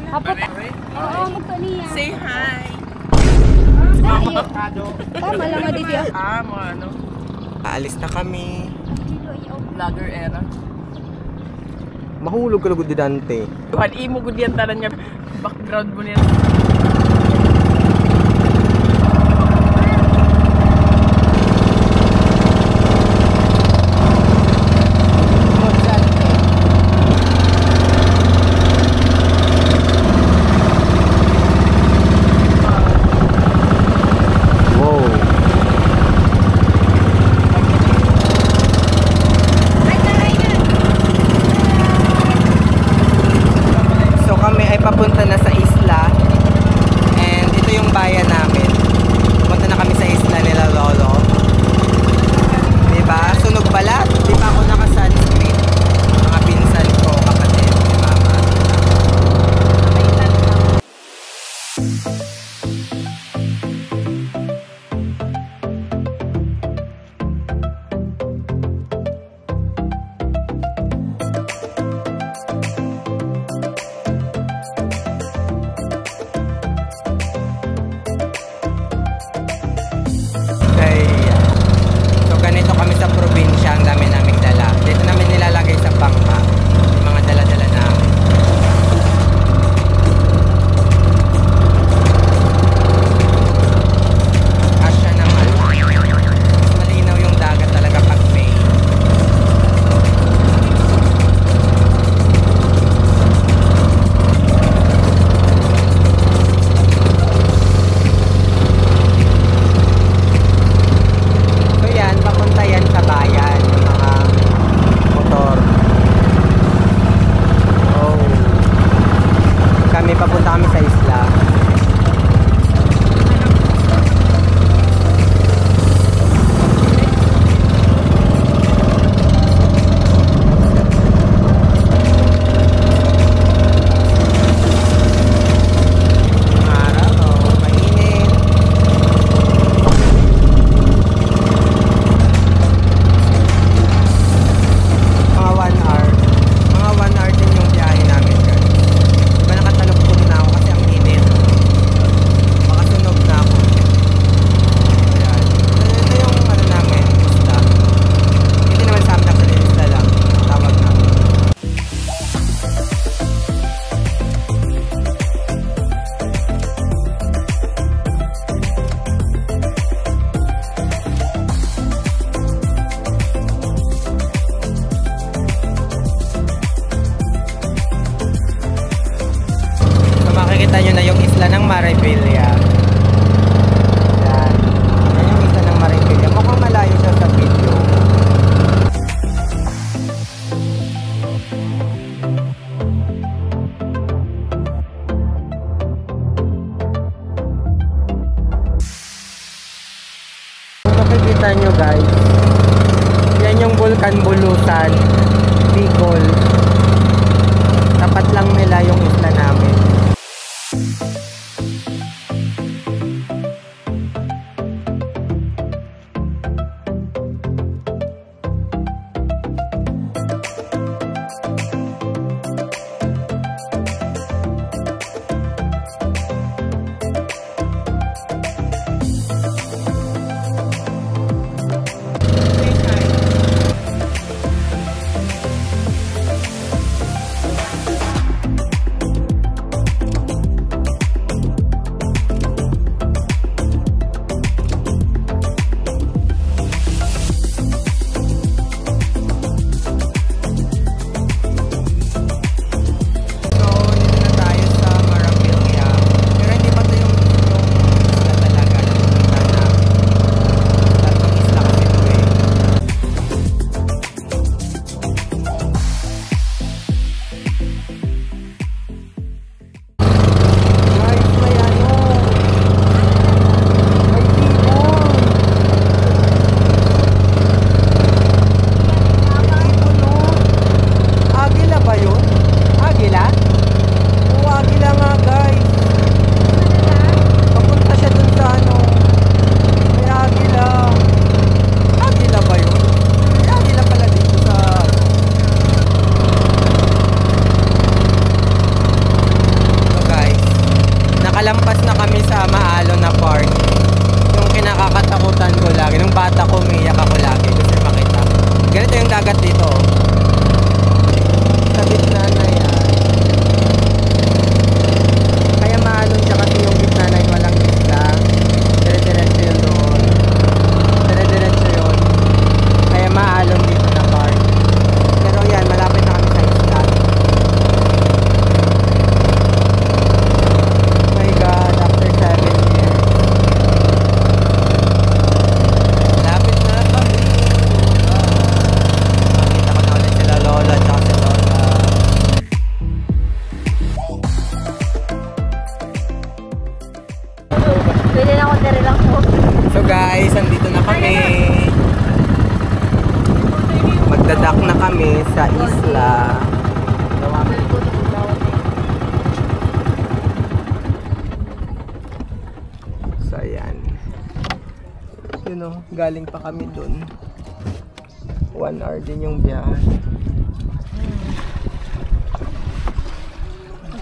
Apot. Oo, magto niya. Say hi. Tama lang nga dito. Ano? Aalis na kami. Vlogger era. Mahulog ka lagod di Dante. Tuhan, imo gud yan tanan nga background mo niya. Papunta na sa isla and ito yung bayan namin. Pumunta na kami sa isla nila Lolo. Diba? Sunog balat. Di ba ako naka-sunscreen? Mga pinsan ko, kapatid, si mama. Makikita nyo na yung isla ng Maribilla. Yan. Yan yung isla ng Maribilla. Mukhang malayo siya sa video. Kung makikita nyo guys, yan yung Vulcan Bulusan, Bicol. Tapat lang nila yung isla namin. Bili na ako dere lang po. So guys, andito na kami. Magdadak na kami sa isla. So ayan. You know, galing pa kami dun. 1 hour din yung biyahe.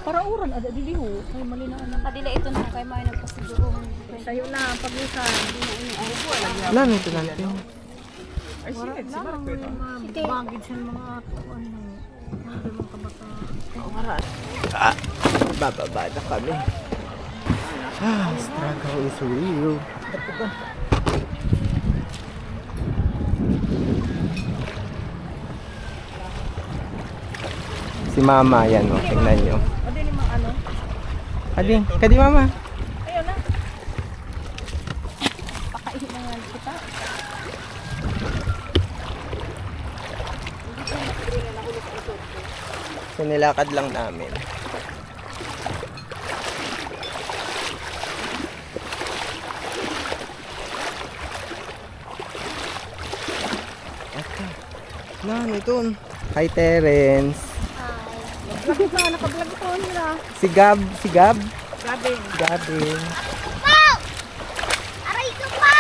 Para uran, ada diliho. Kay mali na anak. Kadila ito na kay may nagpasiguro. Sayo na paglisan. Hindi na ini ay buwan. Wala na ito natin. Ay, sige. Bagid sa mga atuan ng mga kabata. Bababa na kami. Struggle is real. Si mama, yan o. Tingnan nyo. Adi ni mga ano? Adi, kadi mama. Ayun na. Pakaihit na nga kita. So nilakad lang namin. Okay. Ito. Hi Terence. Vlog ito, naka-vlog ito nila. Si Gab. Gabing. Gabin. Aray ko pa!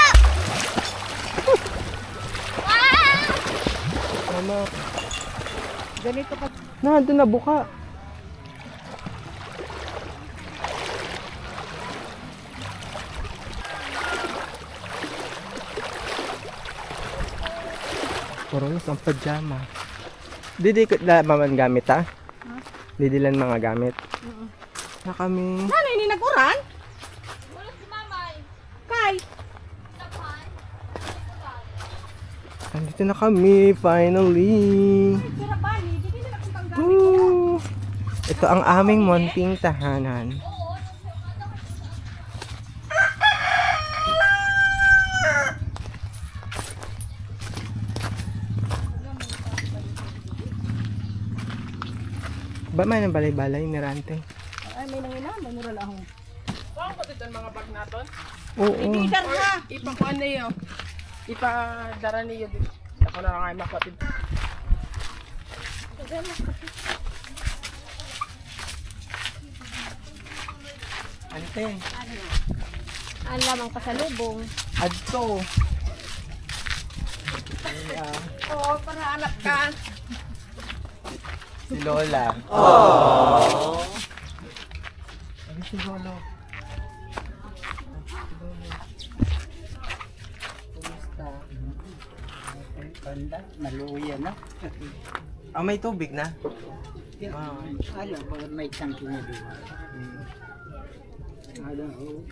Mama. Ganito ka. Doon na buka. Puro ang pajama. Didi ko maman gamit ha? Didilan mga gamit. Na kami. Ano ini naguran? Kay. Andito na kami finally. Woo! Ito ang aming munting tahanan. Ba may nang balay-balay ni Rante? Ay, may nangina, may mura lang. Saan ko dito ang mga bag naton? Oo. Ipakuan na yun. Ipadara niyo dito. Ako na lang ay makapit. Ante. Ang lamang pasalubong. Adto. Oo, para anak ka. Si Lola. Aww. Ano si Lolo? Kumusta? Banda, naluya na. Ah, may tubig na? Wow. Alam, bakit may tangki na diba? Alam, oh.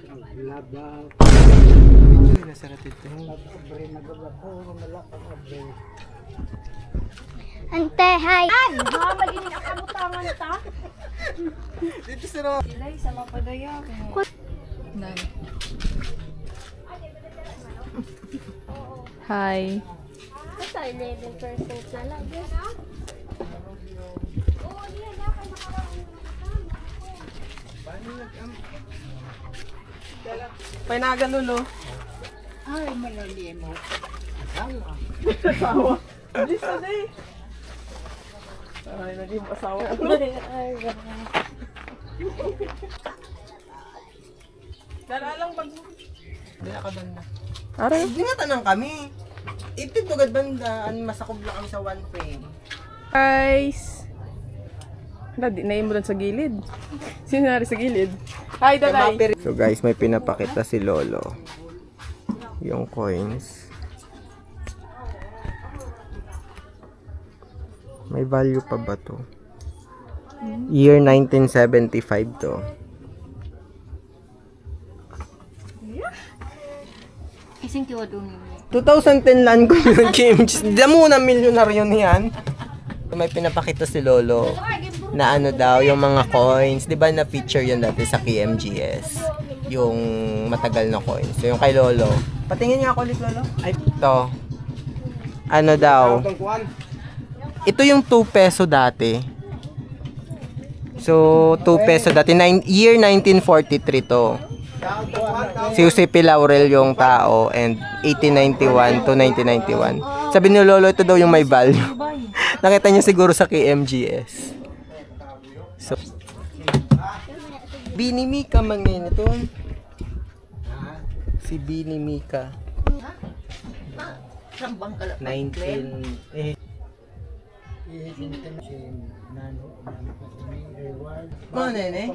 Ang labaw. Ito, nasarap ito. Abre na gaba ko, malakang abre. Ante, hi! Ha, magiging akabutangan ta? Dito si Ro. Ilay, sa mapadaya. Hi. Basta 11% na lang. Painaga lulo. Ay, malalim mo. Asawa. Hindi sa day. Ay, naging asawa ko. Dala lang bag mo. Hindi ka banda. Aray. Hindi nga tanang kami. Ipit tugad banda. Ano masakob lang kami sa one frame. Guys. Wala, di na mo doon sa gilid. Sino nari sa gilid? Hi, Dalay. So guys, may pinapakita si Lolo. Yung coins. May value pa ba to? Year 1975 to. Ising tiwa doon. 2010 land ko yung games. Damo na milyonaryo niyan. May pinapakita si Lolo na ano daw, yung mga coins. Di ba na-feature yun dati sa KMGS? Yung matagal na coins. So yung kay Lolo. Patingin niya ako ulit, Lolo. Ay, ito. Ano daw? Ito yung 2 peso dati. So, 2 peso dati. Year 1943 to. Si Jose P. Laurel yung tao and 1891 to 1991. Sabi ni Lolo, ito daw yung may value. Nakita niya siguro sa KMGS. So, Bini Mika man ngayon ito. Si Bini Mika. 19... Mga nene?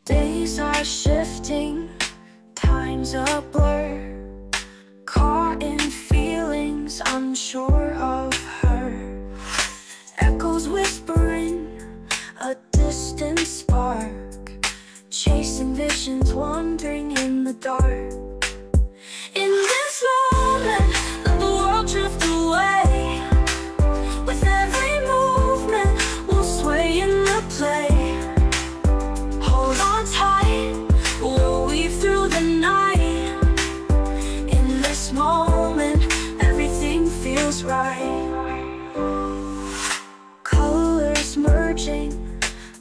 Days are shifting, time's a blur. Caught in feelings, unsure of her. Echoes whispering, a distant spark. Chasing visions, wandering in the dark. In this moment, let the world drift away. With every movement, we'll sway in the play. Hold on tight, we'll weave through the night. In this moment, everything feels right. Colors merging,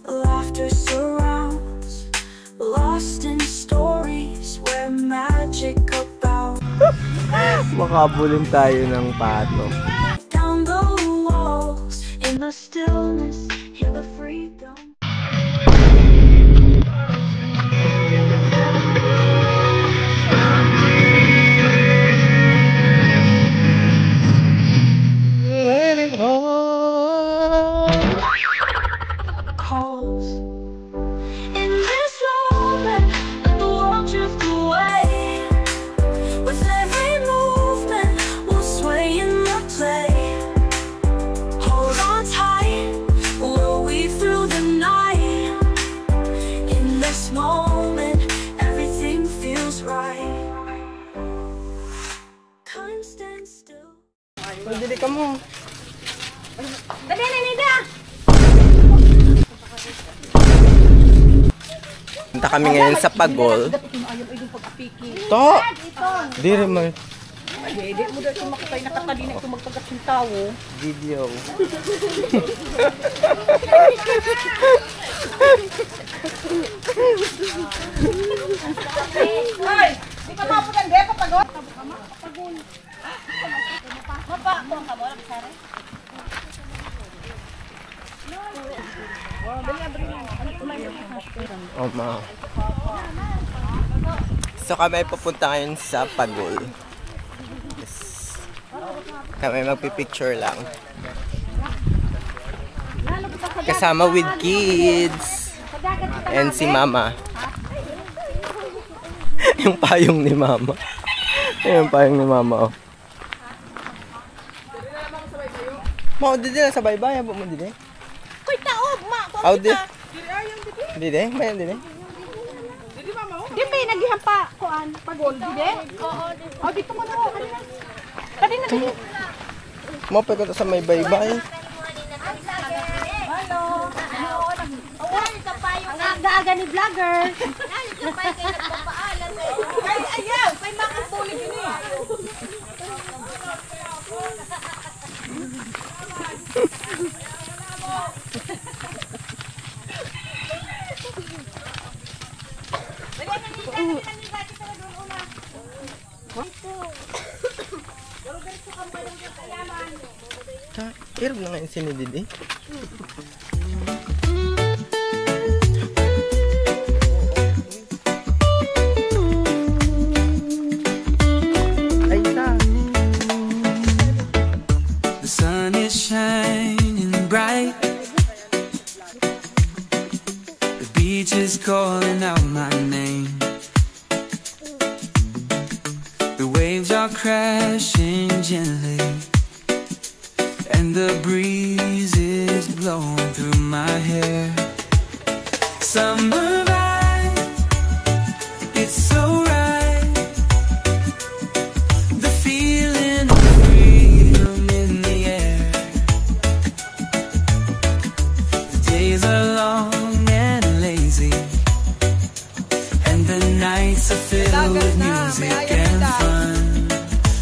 laughter surrounds. Lost in stories where magic abounds. Makabulin tayo ng pato. Down the walls, in the stillness, hear the freedom. Calls. In this moment, let the world drift away. With every movement, we'll sway in the play. Hold on tight, we'll weave through the night. In this moment, everything feels right. Time stands still. Pagdili ka mo. Dali na, Nida! Punta kami ngayon sa Pagol. To! Di rin mo. Hindi mo dahil sumakitay nakakadina ito magpagat yung tao. Video. Hoy! Di ka mapunan din kapagod? Kapagod. Mapa, ako ang kabola, Sari. Oh, ma. So kami pupunta ngayon sa Pagol. Yes. Kami magpipicture lang. Kasama with kids. And si mama. Yung payong ni mama. Yung payong ni mama, oh. Mau didi lang sa baybay, abo mo didi. Kuy, taob, ma! Aw di. Didi, bayan didi. Di ba yung naghihampa kuan pagod, di ba? Oo. Oh, dito mo na. Kadina dito. Mo pa ko sa may baybay. Hello. Ay, sa payo. Ang aga-aga ni vlogger. Ay, sa payo kayo nagpapaalan. Ay, ayaw. May mga pulig yun eh. Hirap na ngayon sinidid eh. The sun is shining bright. The beach is calling out my name. The waves are crashing gently, and the breeze is blowing through my hair. Summer vibes, it's so right. The feeling of freedom in the air. The days are long and lazy, and the nights are filled with music and fun.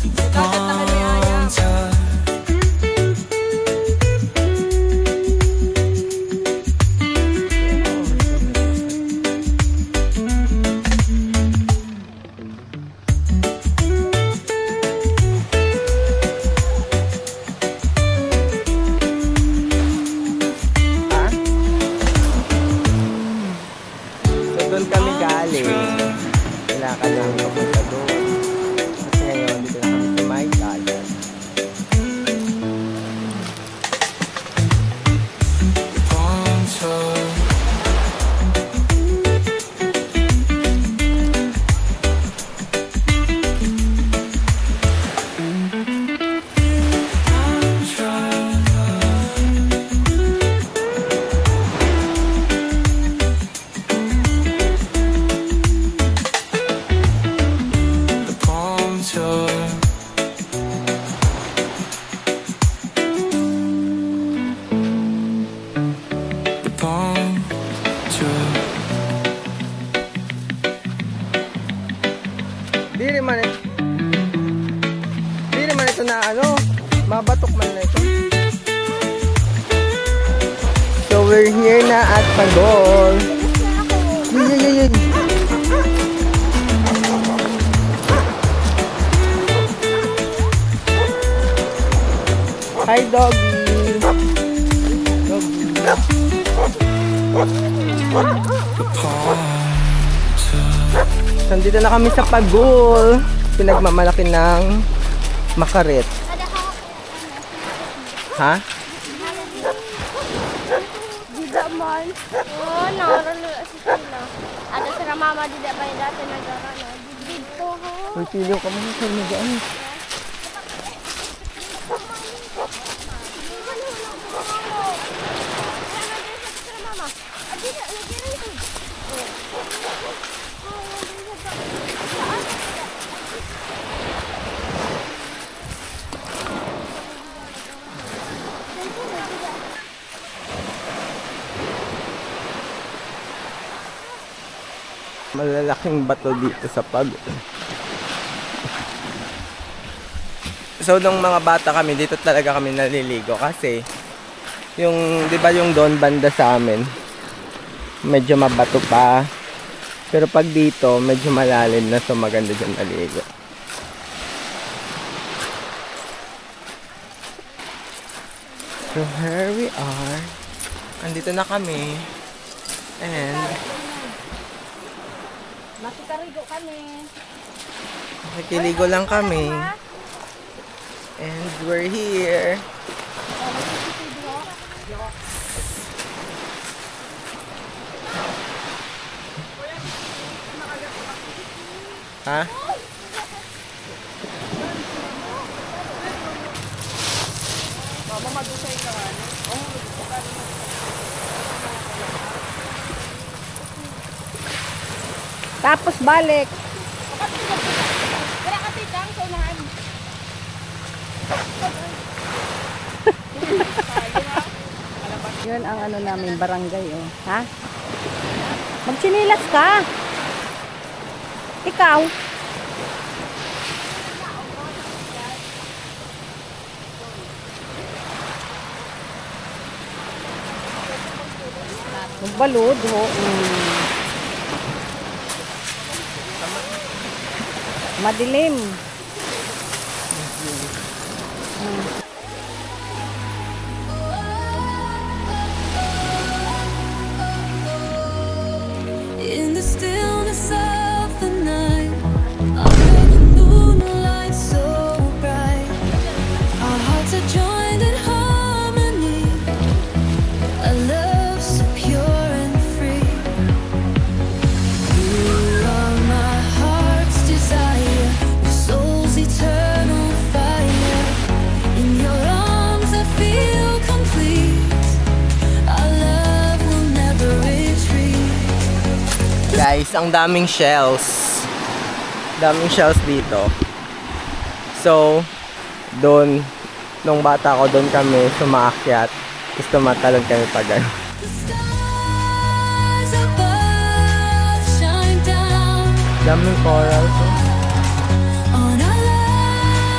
The palms are Doon kami galing. Wala ka lang papunta doon. Kasi ngayon, dito na kami sa my garden. palms are Di naman ito na ano, mabatok man na ito. So we're here na at Pagol. Yay! Hi doggy. Nandito na kami sa Pagol. Pinagmamalaki ng makaret. Ha? Dida man. Oh, naroon si Sina. Ada sa mama dida pa ni dati nagara na. Dito ho. Uy, piliw ka muna sa nagaan. Malalaking bato dito sa Pagol. So nung mga bata kami, dito talaga kami naliligo kasi yung, di ba yung doon banda sa amin, medyo mabato pa. Pero pag dito, medyo malalim na, so maganda dyan naligo. So here we are. Andito na kami. And Makikarigo kami. nakikiligo lang kami. And we're here. Ha? Tapos balik. Kaya kasi dang sa unahan. Yun ang ano namin, barangay, oh. Ha? Magchinilas ka. Ikaw. Magbalod, ho. Madilim. guys, ang daming shells. Daming shells dito. So, doon, nung bata ko, doon kami sumaakyat. Tapos tumatalon kami pa gano'n. Stars above shine down Daming corals. on a love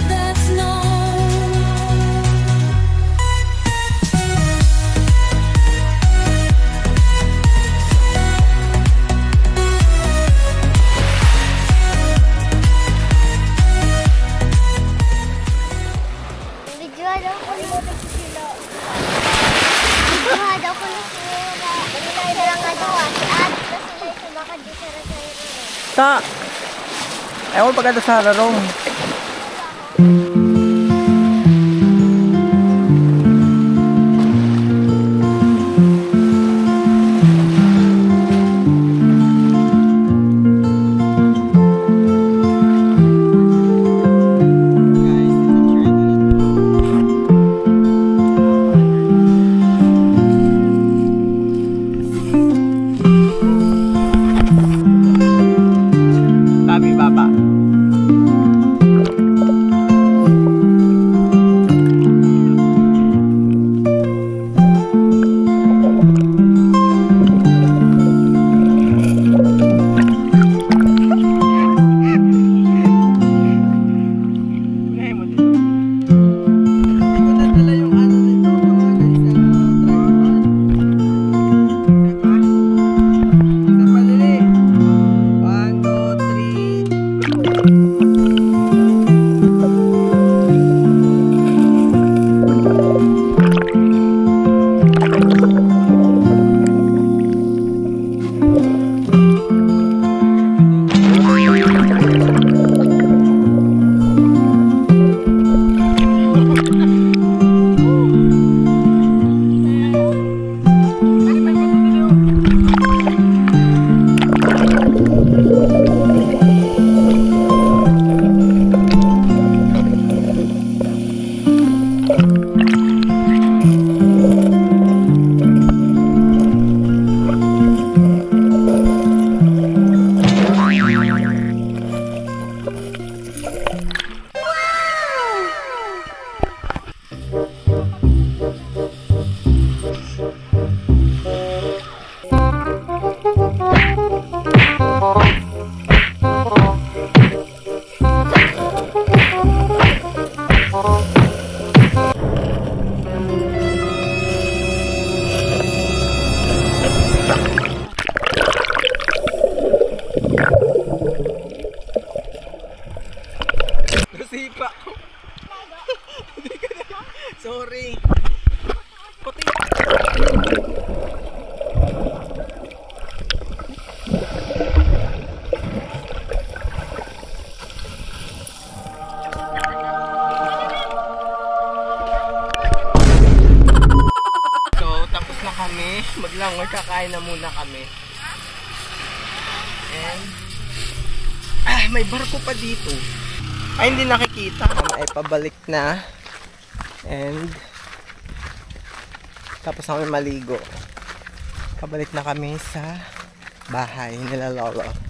that's known. Videoan ako sila. Videoan ako sila. Kanina lang nga daw si Ate kasi sila baka di sila sa'yo. Ta! Ewan pagkata sa hararong. Babi baba. Nasipa ko. Hindi ka na. Sorry. Puti. So, tapos na kami. Maglangoy, kakain na muna kami. And may barko pa dito. Ay, hindi nakikita. Ay, pabalik na. And tapos kami maligo. Pabalik na kami sa bahay nila Lolo.